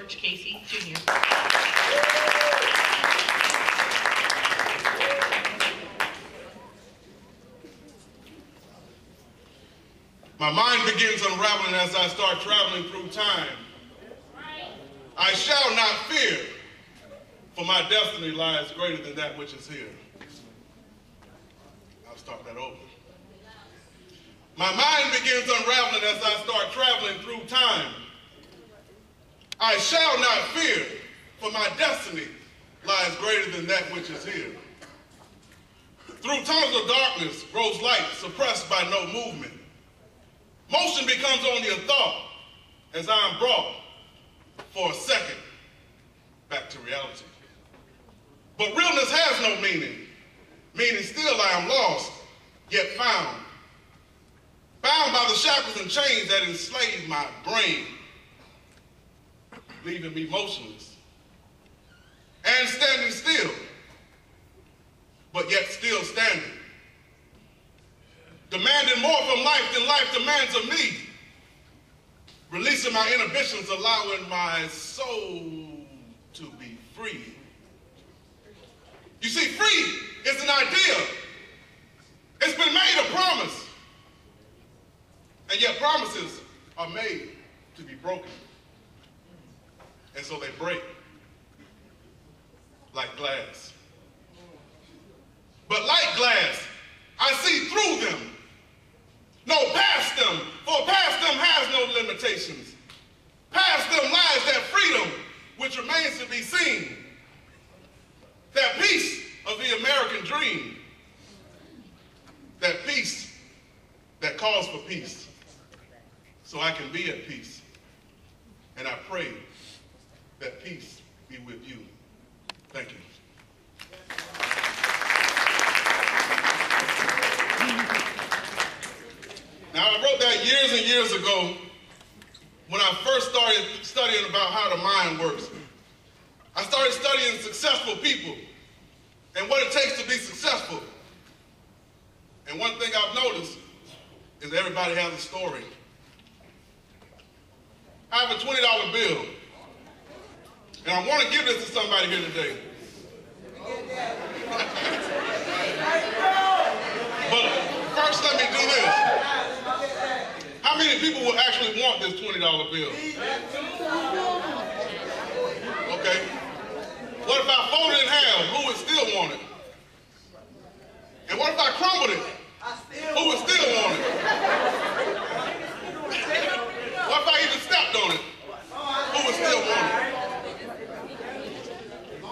George Casey, Jr. My mind begins unraveling as I start traveling through time. I shall not fear, for my destiny lies greater than that which is here. I'll start that over. My mind begins unraveling as I start traveling through time. I shall not fear, for my destiny lies greater than that which is here. Through tunnels of darkness grows light, suppressed by no movement. Motion becomes only a thought as I am brought for a second back to reality. But realness has no meaning, meaning still I am lost, yet found. Bound by the shackles and chains that enslave my brain, leaving me motionless and standing still, but yet still standing. Demanding more from life than life demands of me. Releasing my inhibitions, allowing my soul to be free. You see, free is an idea. It's been made a promise. And yet promises are made to be broken. And so they break like glass. But like glass, I see through them. No, past them, for past them has no limitations. Past them lies that freedom which remains to be seen. That peace of the American dream. That peace that calls for peace. So I can be at peace. And I pray that peace be with you. Thank you. Now, I wrote that years and years ago when I first started studying about how the mind works. I started studying successful people and what it takes to be successful. And one thing I've noticed is everybody has a story. I have a $20 bill, and I want to give this to somebody here today. But first, let me do this. How many people will actually want this $20 bill? Okay. What if I folded it in half? Who would still want it? And what if I crumbled it? Who would still want it? What if I even stepped on it? Who would still want it?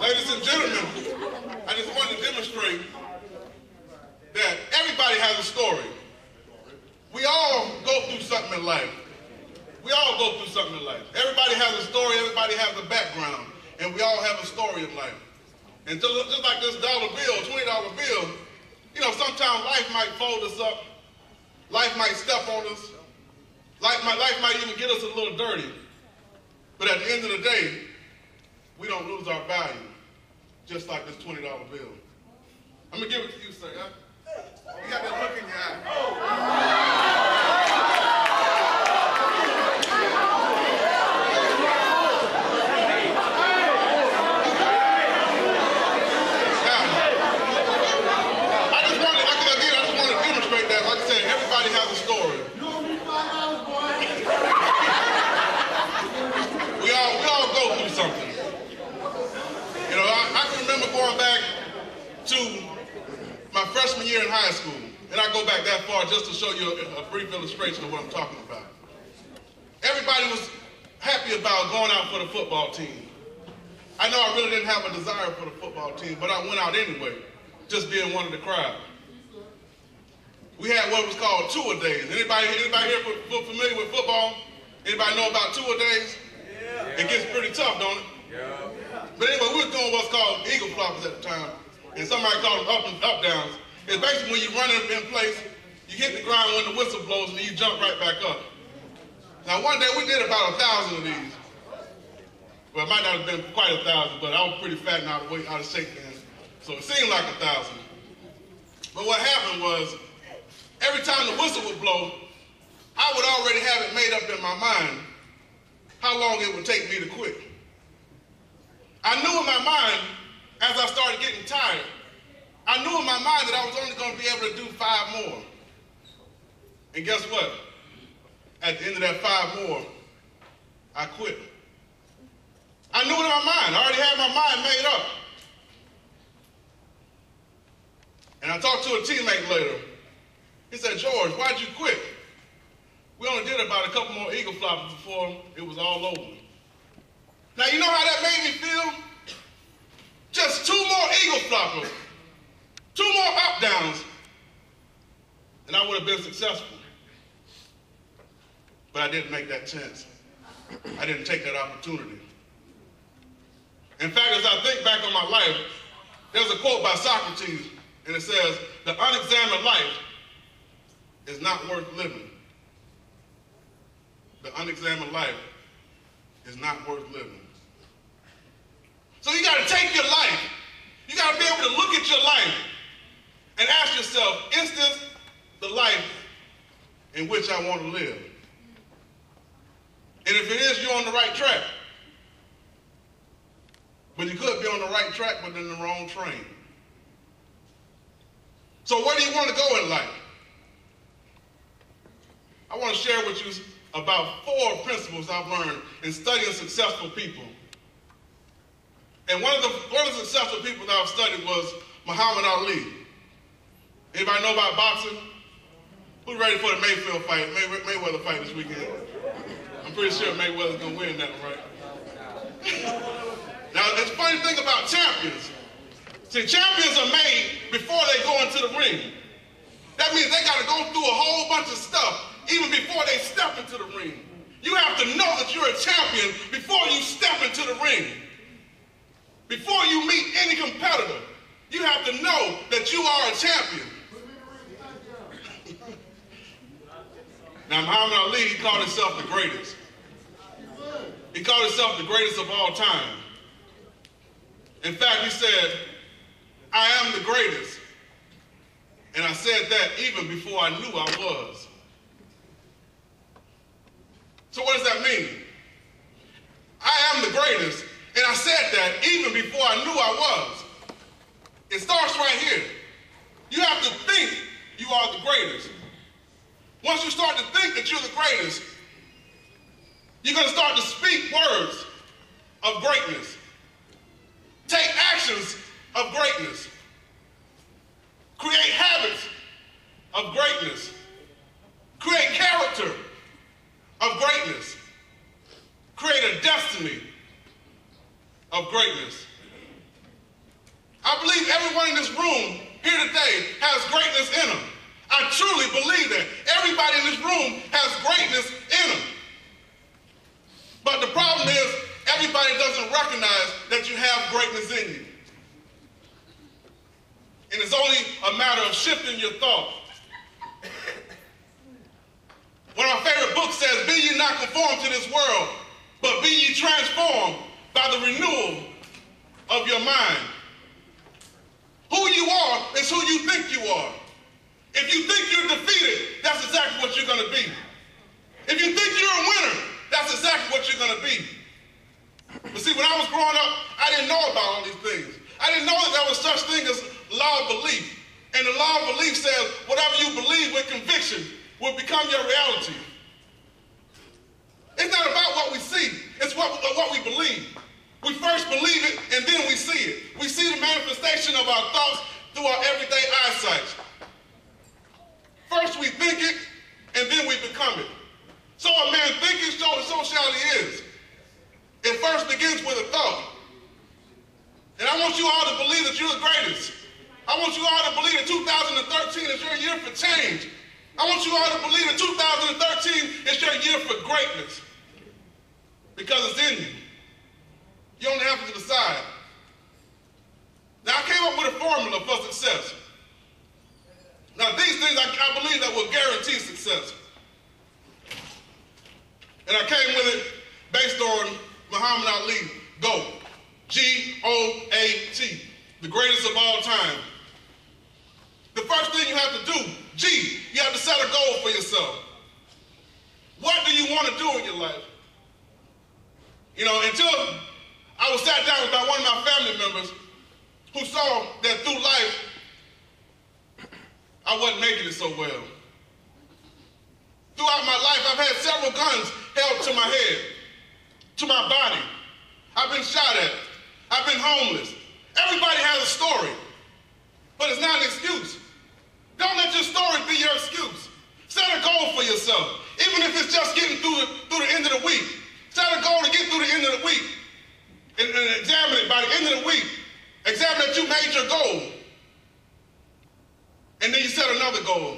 Ladies and gentlemen, I just wanted to demonstrate that everybody has a story. We all go through something in life. We all go through something in life. Everybody has a story, everybody has a background, and we all have a story in life. And just like this dollar bill, $20 bill, you know, sometimes life might fold us up. Life might step on us. Life might even get us a little dirty. But at the end of the day, we don't lose our value, just like this $20 bill. I'm going to give it to you, sir. You got that look in your eye. I just want to demonstrate that. Like I said, everybody has a story. We all go through something. You know, I can remember going back to my freshman year in high school, and I go back that far just to show you a brief illustration of what I'm talking about. Everybody was happy about going out for the football team. I know I really didn't have a desire for the football team, but I went out anyway, just being one of the crowd. We had what was called tour days. Anybody here familiar with football? Anybody know about tour days? Yeah. It gets pretty tough, don't it? Yeah. But anyway, we were doing what's called eagle floppers at the time. And somebody called them up downs. It's basically when you run in place, you hit the ground when the whistle blows and then you jump right back up. Now one day we did about 1,000 of these. Well, it might not have been quite 1,000, but I was pretty fat and out of shape then. So it seemed like 1,000. But what happened was, every time the whistle would blow, I would already have it made up in my mind how long it would take me to quit. I knew in my mind, as I started getting tired, I knew in my mind that I was only going to be able to do 5 more. And guess what? At the end of that 5 more, I quit. I knew it in my mind. I already had my mind made up. And I talked to a teammate later. He said, George, why'd you quit? We only did about a couple more eagle floppers before it was all over. Now, you know how that made me feel? Just 2 more eagle floppers, 2 more up downs, and I would have been successful. But I didn't make that chance. I didn't take that opportunity. In fact, as I think back on my life, there's a quote by Socrates, and it says, the unexamined life is not worth living. The unexamined life is not worth living. So you got to take your life. You got to be able to look at your life and ask yourself, is this the life in which I want to live? And if it is, you're on the right track. But you could be on the right track, but in the wrong train. So where do you want to go in life? I want to share with you about 4 principles I've learned in studying successful people. And one of the successful people that I've studied was Muhammad Ali. Anybody know about boxing? Who's ready for the Mayweather fight this weekend? I'm pretty sure Mayweather's going to win that one, right? Now, it's a funny thing about champions. See, champions are made before they go into the ring. That means they got to go through a whole bunch of stuff even before they step into the ring. You have to know that you're a champion before you step into the ring. Before you meet any competitor, you have to know that you are a champion. Now, Muhammad Ali, he called himself the greatest. He called himself the greatest of all time. In fact, he said, I am the greatest. And I said that even before I knew I was. So what does that mean? I am the greatest, and I said that even before I knew I was. It starts right here. You have to think you are the greatest. Once you start to think that you're the greatest, you're going to start to speak words of greatness. Take actions of greatness. Create habits of greatness. Create character of greatness. Create a destiny of greatness. I believe everyone in this room here today has greatness in them. I truly believe that. Everybody in this room has greatness in them. But the problem is, everybody doesn't recognize that you have greatness in you. And it's only a matter of shifting your thought. One of my favorite books says, be ye not conformed to this world, but be ye transformed by the renewal of your mind. Who you are is who you think you are. If you think you're defeated, that's exactly what you're going to be. If you think you're a winner, that's exactly what you're going to be. But see, when I was growing up, I didn't know about all these things. I didn't know that there was such thing as law of belief. And the law of belief says whatever you believe with conviction will become your reality. It's not about what we see. It's what we believe. We first believe it, and then we see it. We see the manifestation of our thoughts through our everyday eyesight. First we think it, and then we become it. So a man thinking, so shall he is. It first begins with a thought. And I want you all to believe that you're the greatest. I want you all to believe that 2013 is your year for change. I want you all to believe that 2013 is your year for greatness. Because it's in you. You only have to decide. Now, I came up with a formula for success. Now, these things I believe that will guarantee success. And I came with it based on Muhammad Ali, GOAT. G-O-A-T, the greatest of all time. The first thing you have to do, G, you have to set a goal for yourself. What do you want to do in your life? You know, until I was sat down by one of my family members who saw that through life, I wasn't making it so well. Throughout my life, I've had several guns held to my head, to my body. I've been shot at. I've been homeless. Everybody has a story, but it's not an excuse. Don't let your story be your excuse. Set a goal for yourself, even if it's just getting through the end of the week. Set a goal to get through the end of the week and examine it by the end of the week. Examine that you made your goal. And then you set another goal.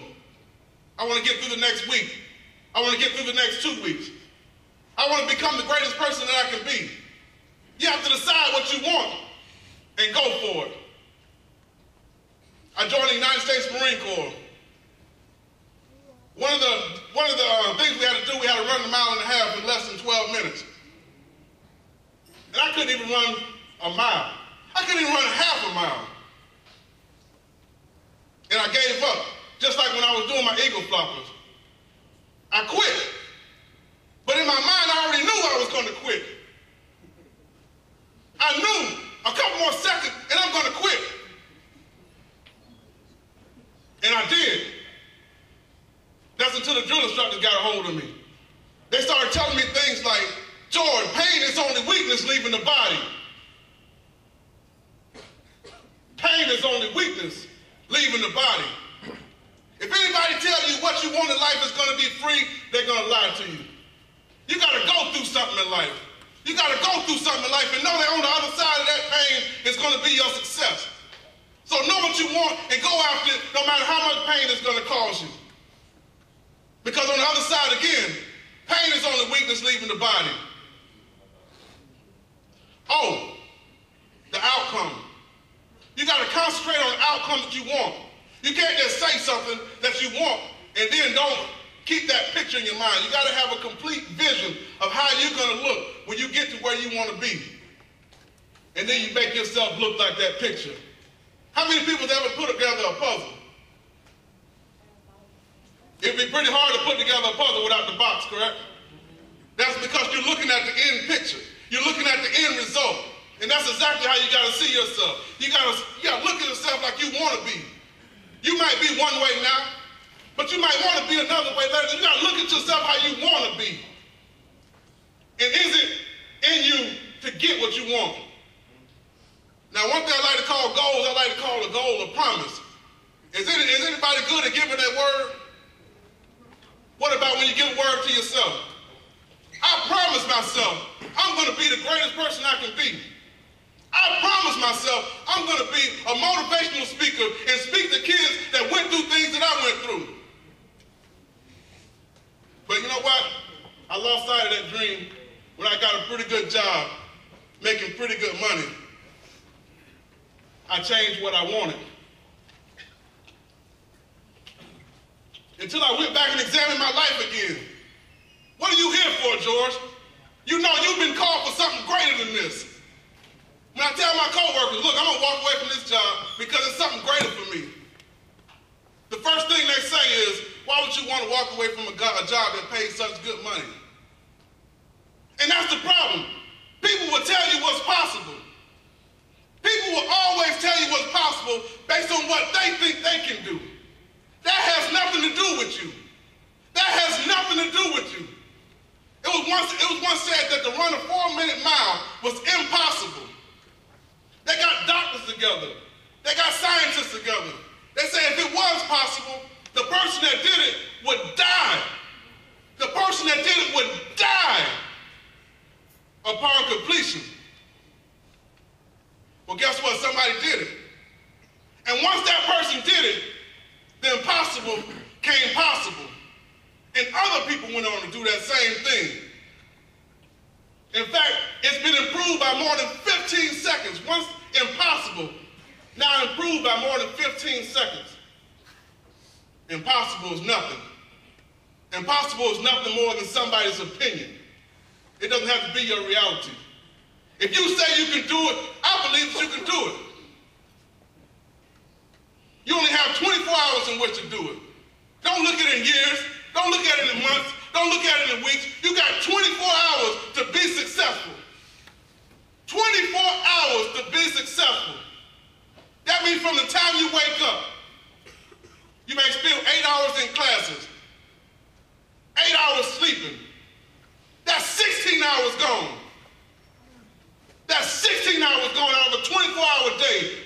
I want to get through the next week. I want to get through the next 2 weeks. I want to become the greatest person that I can be. You have to decide what you want and go for it. I joined the United States Marine Corps. One of the things we had to do, we had to run a mile and a half in less than 12 minutes. And I couldn't even run a mile. I couldn't even run half a mile. And I gave up, just like when I was doing my eagle floppers. I quit. But in my mind, I already knew I was going to quit. I knew a couple more seconds and I'm going to quit. And I did. That's until the drill instructors got a hold of me. They started telling me things like, George, pain is only weakness leaving the body. Pain is only weakness leaving the body. If anybody tells you what you want in life is going to be free, they're going to lie to you. You got to go through something in life. You got to go through something in life and know that on the other side of that pain is going to be your success. So know what you want and go after it no matter how much pain it's going to cause you. Because on the other side, again, pain is only weakness leaving the body. Oh, the outcome. You got to concentrate on the outcome that you want. You can't just say something that you want and then don't keep that picture in your mind. You got to have a complete vision of how you're going to look when you get to where you want to be. And then you make yourself look like that picture. How many people have ever put together a puzzle? It'd be pretty hard to put together a puzzle without the box, correct? That's because you're looking at the end picture. You're looking at the end result. And that's exactly how you got to see yourself. You got to look at yourself like you want to be. You might be one way now, but you might want to be another way later. You got to look at yourself how you want to be. And is it in you to get what you want? Now, one thing I like to call goals, I like to call a goal a promise. Is anybody good at giving that word? What about when you give a word to yourself? I promise myself I'm going to be the greatest person I can be. I promise myself I'm going to be a motivational speaker and speak to kids that went through things that I went through. But you know what? I lost sight of that dream when I got a pretty good job, making pretty good money. I changed what I wanted. Until I went back and examined my life again. What are you here for, George? You know you've been called for something greater than this. When I tell my coworkers, look, I'm going to walk away from this job because it's something greater for me. The first thing they say is, why would you want to walk away from a job that pays such good money? And that's the problem. People will tell you what's possible. People will always tell you what's possible based on what they think they can do. That has nothing to do with you. That has nothing to do with you. It was once said that to run a 4-minute mile was impossible. They got doctors together. They got scientists together. They say if it was possible, the person that did it would die. The person that did it would die upon completion. Well, guess what? Somebody did it. And once that person did it, the impossible came possible. And other people went on to do that same thing. In fact, it's been improved by more than 15 seconds. Once impossible, now improved by more than 15 seconds. Impossible is nothing. Impossible is nothing more than somebody's opinion. It doesn't have to be your reality. If you say you can do it, I believe that you can do it. You only have 24 hours in which to do it. Don't look at it in years. Don't look at it in months. Don't look at it in weeks. You got 24 hours to be successful. 24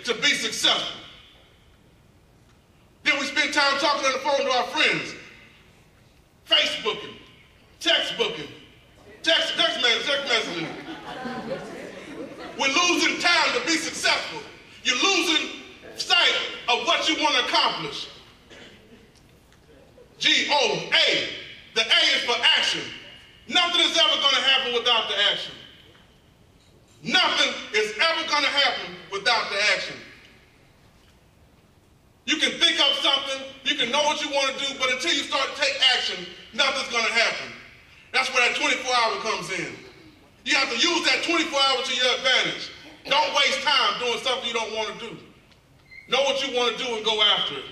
to be successful. Then we spend time talking on the phone to our friends, Facebooking, textbooking, text messaging. We're losing time to be successful. You're losing sight of what you want to accomplish. G-O-A. The A is for action. Nothing is ever going to happen without the action. Nothing is ever going to happen without the action. You can think of something, you can know what you want to do, but until you start to take action, nothing's going to happen. That's where that 24-hour comes in. You have to use that 24 hours to your advantage. Don't waste time doing something you don't want to do. Know what you want to do and go after it.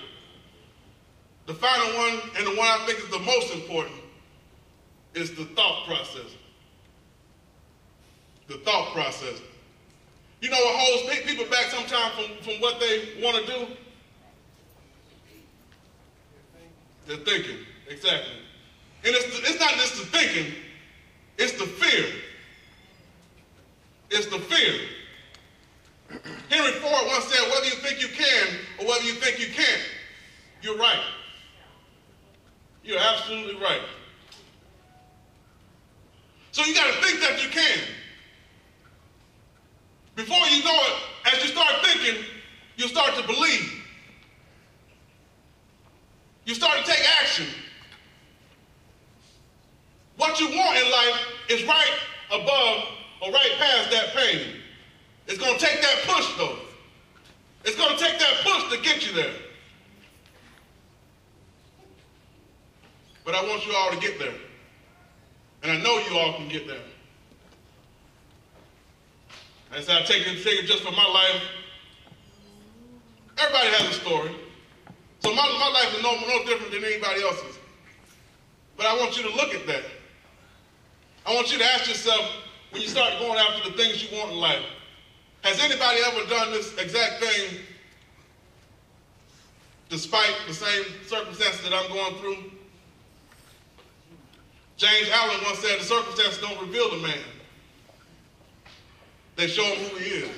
The final one, and the one I think is the most important, is the thought process. The thought process. You know what holds people back sometimes from what they want to do? They're thinking, exactly. And it's not just the thinking, it's the fear. It's the fear. Henry Ford once said, whether you think you can or whether you think you can't, you're right. You're absolutely right. So you got to think that you can. Before you know it, as you start thinking, you'll start to believe. You start to take action. What you want in life is right above or right past that pain. It's going to take that push, though. It's going to take that push to get you there. But I want you all to get there. And I know you all can get there. As I take it just for my life, everybody has a story. So my life is no different than anybody else's. But I want you to look at that. I want you to ask yourself, when you start going after the things you want in life, has anybody ever done this exact thing despite the same circumstances that I'm going through? James Allen once said, the circumstances don't reveal the man. They show him who he is.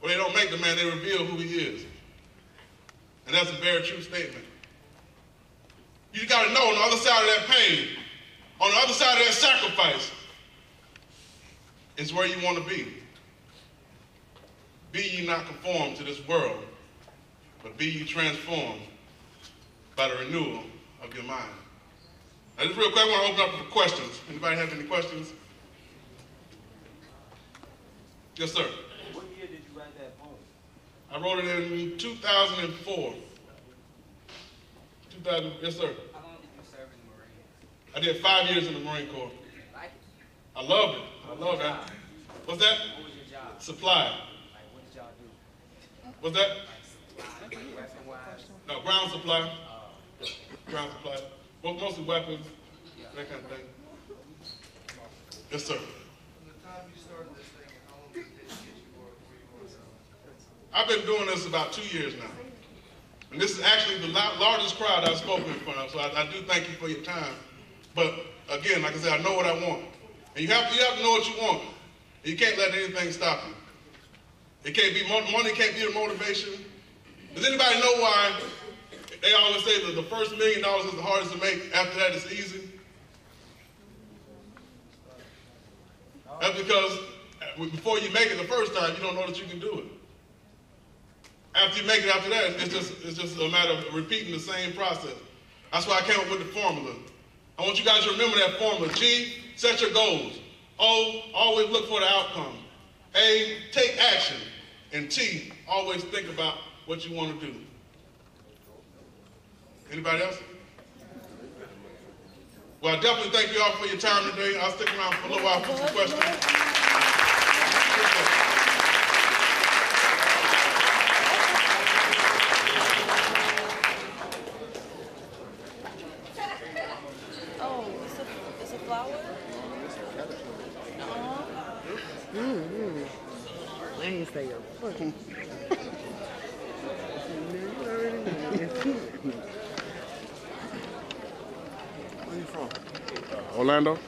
Well, they don't make the man, they reveal who he is. And that's a very true statement. You got to know on the other side of that pain, on the other side of that sacrifice, is where you want to be. Be ye not conformed to this world, but be ye transformed by the renewal of your mind. Now, just real quick, I want to open up for questions. Anybody have any questions? Yes, sir. What year did you write that poem? I wrote it in 2004. 2000, yes, sir. How long did you serve in the Marines? I did 5 years in the Marine Corps. Like it? I loved it. I love that. What's that? What was your job? Supply. Like, what did y'all do? What's that? Like, weapon-wise? No, ground supply. Ground supply. Well, mostly weapons, that kind of thing. Yes, sir. From the time you started this thing, how long did it get you where you are now? I've been doing this about 2 years now. And this is actually the largest crowd I've spoken in front of, so I do thank you for your time. But again, like I said, I know what I want. And you have to know what you want. You can't let anything stop you. It can't be money, can't be the motivation. Does anybody know why they always say that the first $1 million is the hardest to make, after that it's easy? That's because before you make it the first time, you don't know that you can do it. After you make it after that, it's just a matter of repeating the same process. That's why I came up with the formula. I want you guys to remember that formula. G, set your goals. O, always look for the outcome. A, take action. And T, always think about what you want to do. Anybody else? Well, I definitely thank you all for your time today. I'll stick around for a little while for some questions. I ain't say your fucking. Where you from? Orlando.